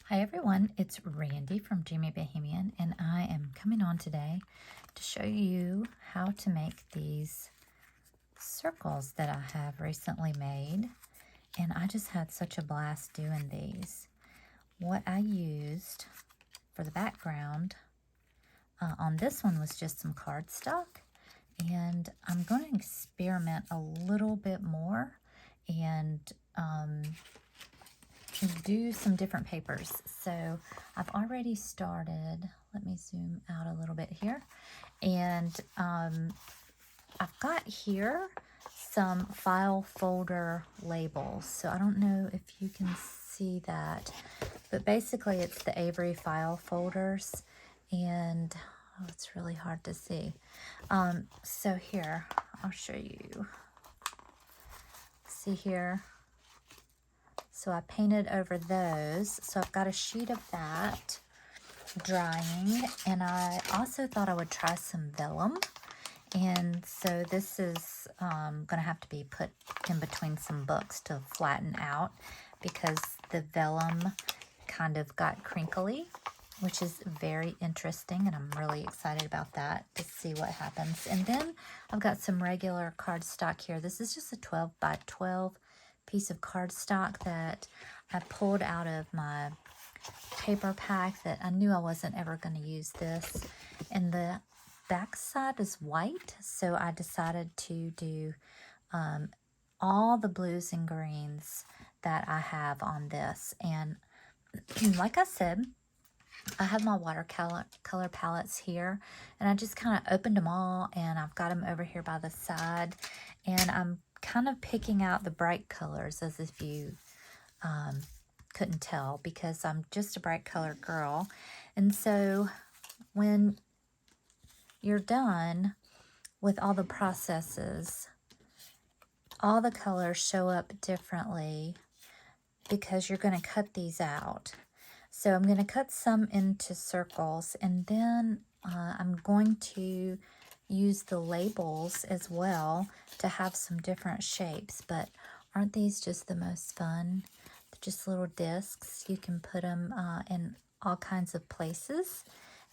Hi everyone, it's Randy from DreamyBohemian, and I am coming on today to show you how to make these circles that I have recently made. And I just had such a blast doing these. What I used for the background on this one was just some cardstock, and I'm going to experiment a little bit more and do some different papers. So I've already started. Let me zoom out a little bit here. And I've got here some file folder labels. So I don't know if you can see that, but basically it's the Avery file folders, and it's really hard to see. So here, I'll show you. See here? So I painted over those. So I've got a sheet of that drying, and I also thought I would try some vellum. And so this is going to have to be put in between some books to flatten out, because the vellum kind of got crinkly, which is very interesting, and I'm really excited about that to see what happens. And then I've got some regular cardstock here. This is just a 12 by 12 piece of cardstock that I pulled out of my paper pack that I knew I wasn't ever going to use this. And the back side is white, so I decided to do all the blues and greens that I have on this. And like I said, I have my watercolor palettes here, and I just kind of opened them all, and I've got them over here by the side, and I'm kind of picking out the bright colors, as if you couldn't tell, because I'm just a bright color girl. And so when you're done with all the processes, all the colors show up differently because you're going to cut these out. So I'm going to cut some into circles, and then I'm going to use the labels as well to have some different shapes. But aren't these just the most fun? They're just little discs. You can put them in all kinds of places,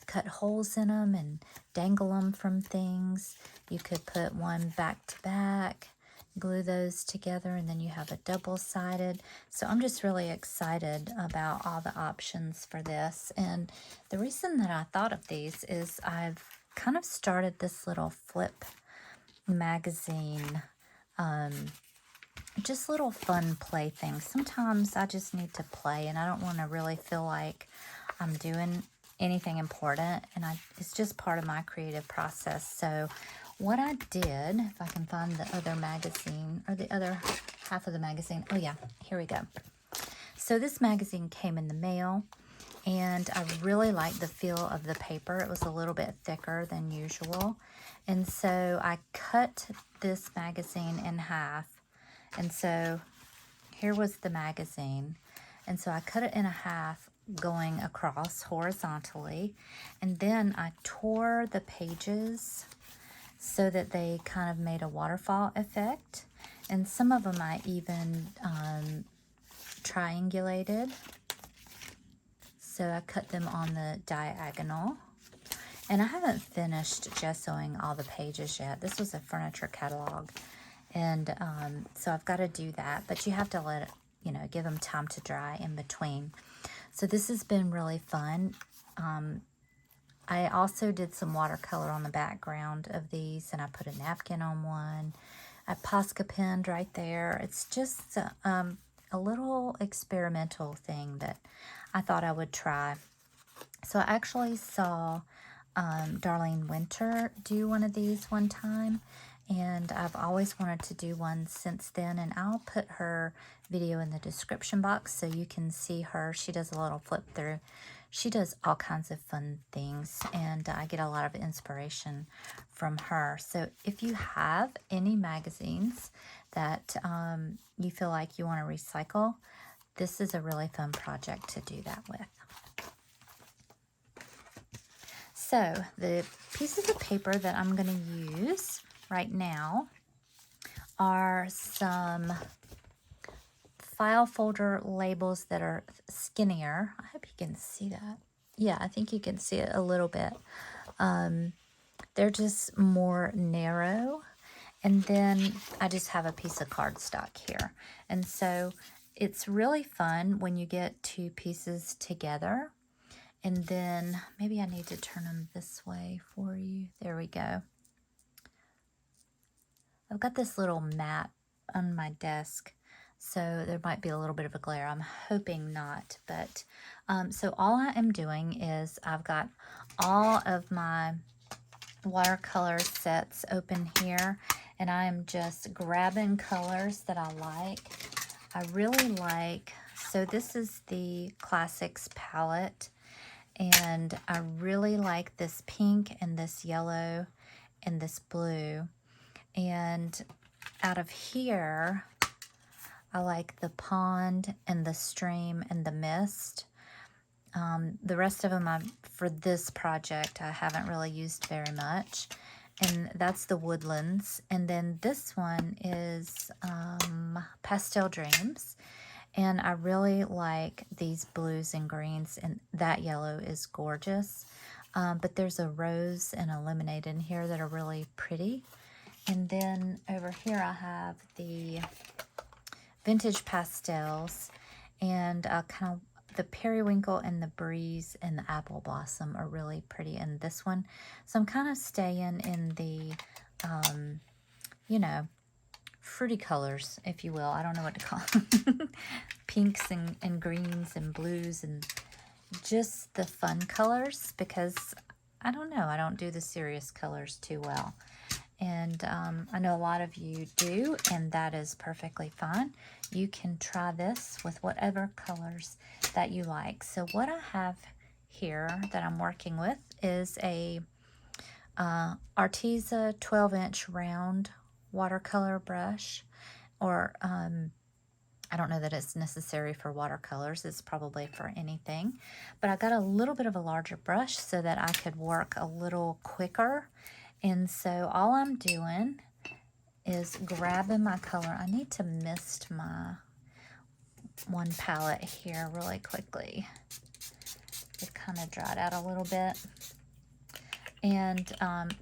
cut holes in them and dangle them from things. You could put one back to back, glue those together, and then you have a double-sided. So I'm just really excited about all the options for this. And the reason that I thought of these is I've kind of started this little flip magazine, just little fun play things. Sometimes I just need to play, and I don't want to really feel like I'm doing anything important, and it's just part of my creative process. So what I did, if I can find the other magazine, or the other half of the magazine. Oh yeah, here we go. So this magazine came in the mail, and I really liked the feel of the paper. It was a little bit thicker than usual. And so I cut this magazine in half. And so here was the magazine. And so I cut it in half, going across horizontally. And then I tore the pages so that they kind of made a waterfall effect. And some of them I even triangulated. So I cut them on the diagonal. And I haven't finished gessoing all the pages yet. This was a furniture catalog. And so I've got to do that. But you have to let it, give them time to dry in between. So this has been really fun. I also did some watercolor on the background of these, and I put a napkin on one. I Posca penned right there. It's just a little experimental thing that I thought I would try. So I actually saw Darlene Winter do one of these one time, and I've always wanted to do one since then, and I'll put her video in the description box so you can see her. She does a little flip through. She does all kinds of fun things, and I get a lot of inspiration from her. So if you have any magazines that you feel like you want to recycle, this is a really fun project to do that with. So the pieces of paper that I'm going to use right now are some file folder labels that are skinnier. I hope you can see that. Yeah, I think you can see it a little bit. They're just more narrow. And then I just have a piece of cardstock here. And so it's really fun when you get two pieces together. And then maybe I need to turn them this way for you. There we go. I've got this little mat on my desk, so there might be a little bit of a glare. I'm hoping not, but so all I am doing is I've got all of my watercolor sets open here, and I am just grabbing colors that I like. I really like, so this is the Classics palette, and I really like this pink and this yellow and this blue. And out of here, I like the pond and the stream and the mist. The rest of them, for this project, I haven't really used very much. And that's the woodlands. And then this one is Pastel Dreams. And I really like these blues and greens, and that yellow is gorgeous. But there's a rose and a lemonade in here that are really pretty. And then over here I have the vintage pastels, and kind of the periwinkle and the breeze and the apple blossom are really pretty in this one. So I'm kind of staying in the, you know, fruity colors, if you will. I don't know what to call them. Pinks and greens and blues and just the fun colors, because I don't know, I don't do the serious colors too well. And I know a lot of you do, and that is perfectly fine. You can try this with whatever colors that you like. So what I have here that I'm working with is a Arteza 12-inch round watercolor brush, or I don't know that it's necessary for watercolors. It's probably for anything. But I got a little bit of a larger brush so that I could work a little quicker. And so all I'm doing is grabbing my color. I need to mist my one palette here really quickly. It kind of dried out a little bit. And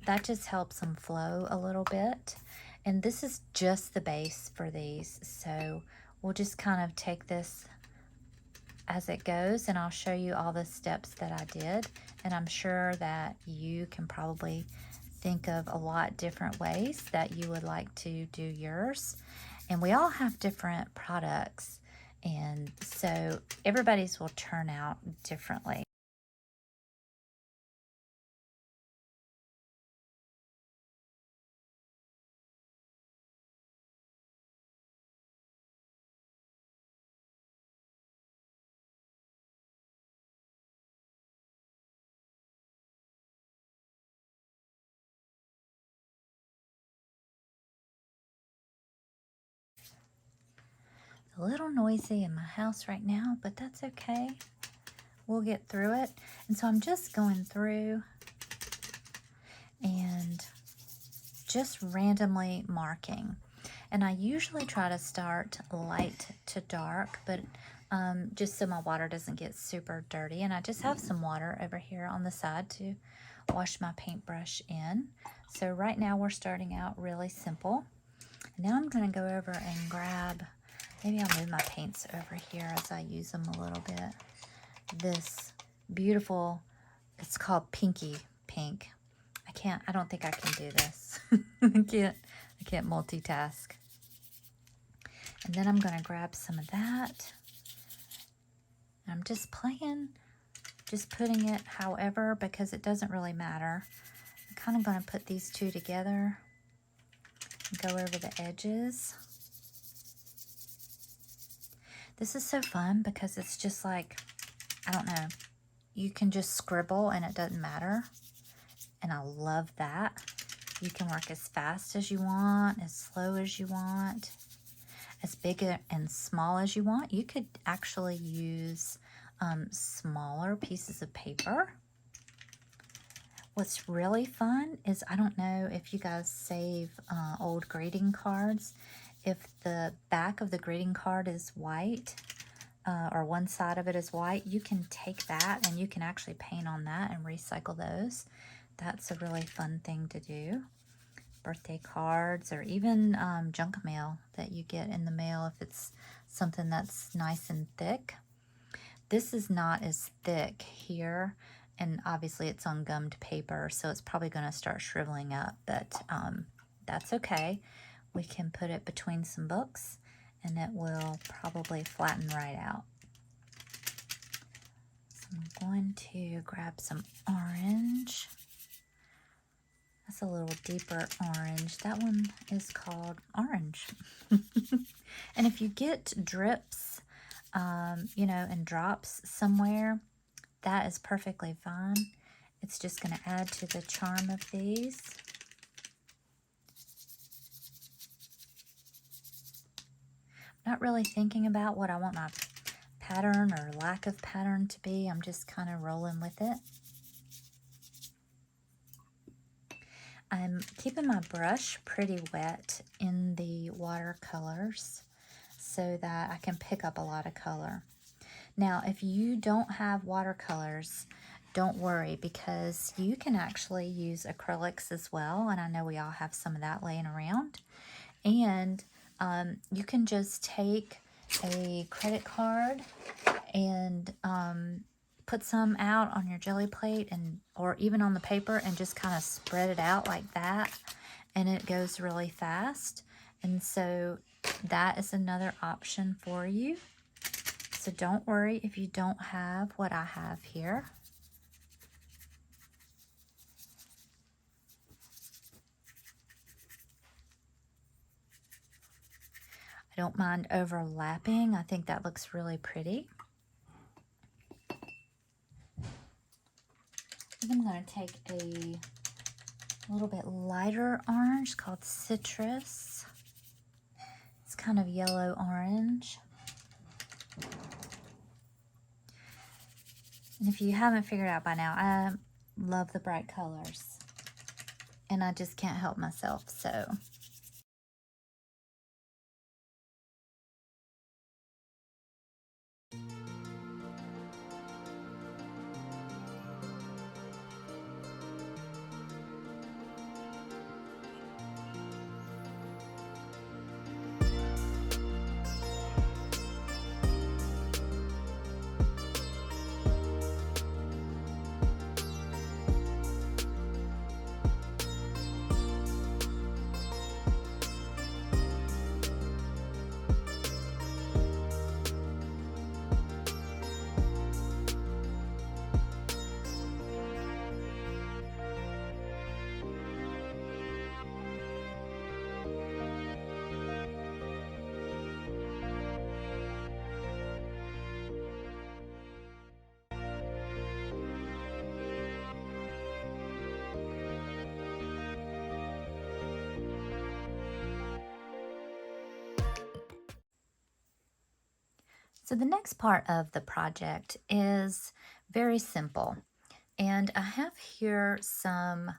that just helps them flow a little bit. And this is just the base for these. So we'll just kind of take this as it goes, and I'll show you all the steps that I did. And I'm sure that you can probably think of a lot different ways that you would like to do yours. And we all have different products, and so everybody's will turn out differently. A little noisy in my house right now, but that's okay. We'll get through it. And so I'm just going through and just randomly marking. And I usually try to start light to dark, but just so my water doesn't get super dirty. And I just have some water over here on the side to wash my paintbrush in. So right now we're starting out really simple. And now I'm going to go over and grab, maybe I'll move my paints over here as I use them a little bit. This beautiful, it's called Pinky Pink. I don't think I can do this. I can't multitask. And then I'm going to grab some of that. I'm just playing, just putting it however, because it doesn't really matter. I'm kind of going to put these two together and go over the edges. This is so fun because it's just like, I don't know, you can just scribble and it doesn't matter. And I love that. You can work as fast as you want, as slow as you want, as big and small as you want. You could actually use smaller pieces of paper. What's really fun is, I don't know if you guys save old greeting cards. if the back of the greeting card is white, or one side of it is white, you can take that and you can actually paint on that and recycle those. That's a really fun thing to do. Birthday cards, or even junk mail that you get in the mail if it's something that's nice and thick. This is not as thick here, and obviously it's on gummed paper, so it's probably going to start shriveling up, but that's okay. We can put it between some books and it will probably flatten right out. So I'm going to grab some orange. That's a little deeper orange. That one is called orange. And if you get drips, you know, and drops somewhere, that is perfectly fine. It's just going to add to the charm of these. I'm not really thinking about what I want my pattern or lack of pattern to be. I'm just kind of rolling with it. I'm keeping my brush pretty wet in the watercolors so that I can pick up a lot of color. Now, if you don't have watercolors, don't worry, because you can actually use acrylics as well, and I know we all have some of that laying around. And you can just take a credit card and put some out on your jelly plate, and or even on the paper, and just kind of spread it out like that, and it goes really fast. And so that is another option for you. So don't worry if you don't have what I have here. I don't mind overlapping. I think that looks really pretty. I'm going to take a little bit lighter orange called Citrus. It's kind of yellow orange. And if you haven't figured out by now, I love the bright colors. And I just can't help myself, so. So the next part of the project is very simple. And I have here some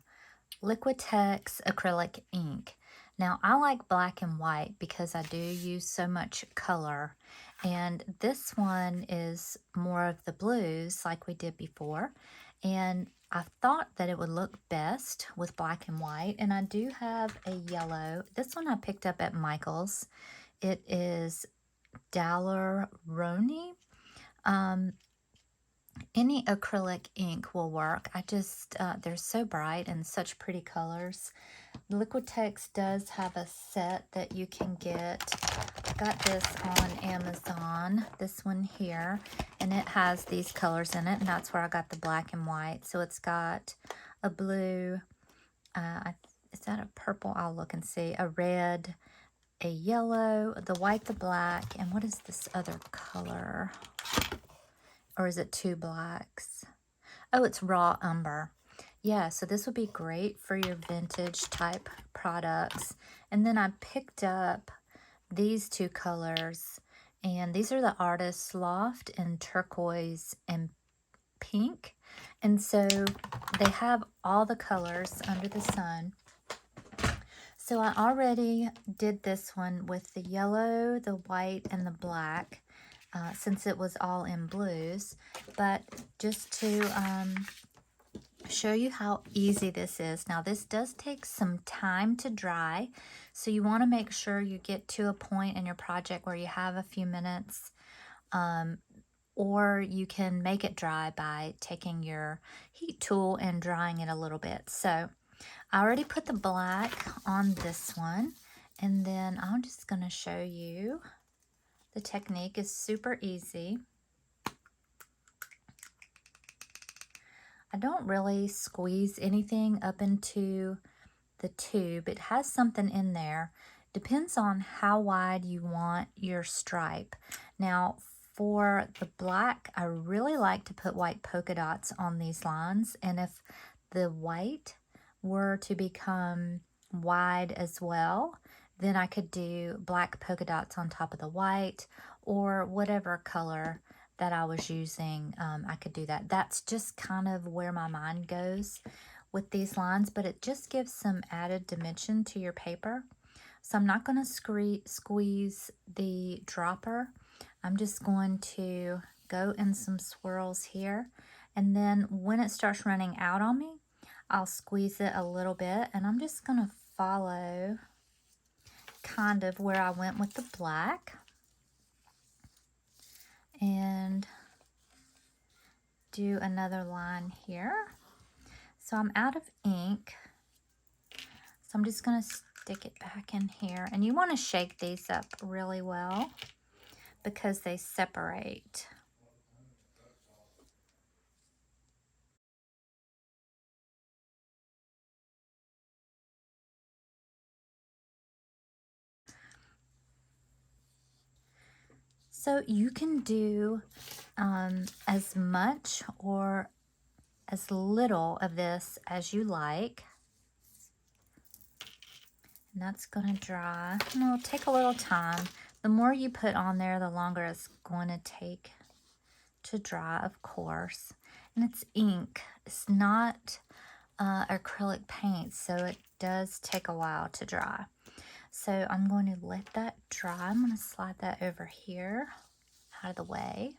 Liquitex acrylic ink. Now I like black and white because I do use so much color. And this one is more of the blues like we did before. And I thought that it would look best with black and white. And I do have a yellow. This one I picked up at Michael's. It is Darlene. Any acrylic ink will work. I just, they're so bright and such pretty colors. Liquitex does have a set that you can get. I got this on Amazon, this one here, and it has these colors in it, and that's where I got the black and white. So it's got a blue, is that a purple? I'll look and see. A red, a yellow, the white, the black, and what is this other color? Or is it two blacks? Oh, it's raw umber. Yeah, so this would be great for your vintage type products. And then I picked up these two colors, and these are the Artist's Loft in turquoise and pink. And so they have all the colors under the sun. So I already did this one with the yellow, the white, and the black, since it was all in blues. But just to show you how easy this is. Now this does take some time to dry, so you want to make sure you get to a point in your project where you have a few minutes, or you can make it dry by taking your heat tool and drying it a little bit. So I already put the black on this one, and then I'm just going to show you. The technique is super easy. I don't really squeeze anything up into the tube. It has something in there. Depends on how wide you want your stripe. Now for the black, I really like to put white polka dots on these lines, and if the white were to become wide as well, then I could do black polka dots on top of the white, or whatever color that I was using, I could do that. That's just kind of where my mind goes with these lines, but it just gives some added dimension to your paper. So I'm not going to squeeze the dropper. I'm just going to go in some swirls here, and then when it starts running out on me, I'll squeeze it a little bit, and I'm just going to follow kind of where I went with the black and do another line here. So I'm out of ink, so I'm just going to stick it back in here, and you want to shake these up really well because they separate. So you can do as much or as little of this as you like. And that's going to dry. And it'll take a little time. The more you put on there, the longer it's going to take to dry, of course. And it's ink. It's not acrylic paint, so it does take a while to dry. So I'm going to let that dry. I'm going to slide that over here out of the way.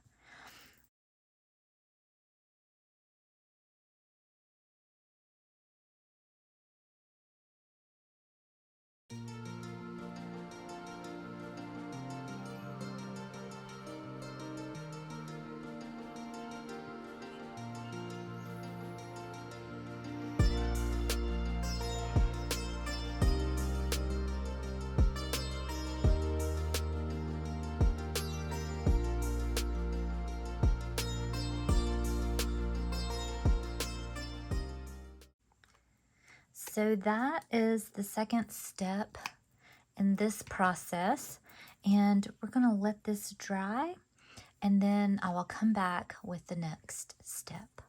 So that is the second step in this process, and we're going to let this dry, and then I will come back with the next step.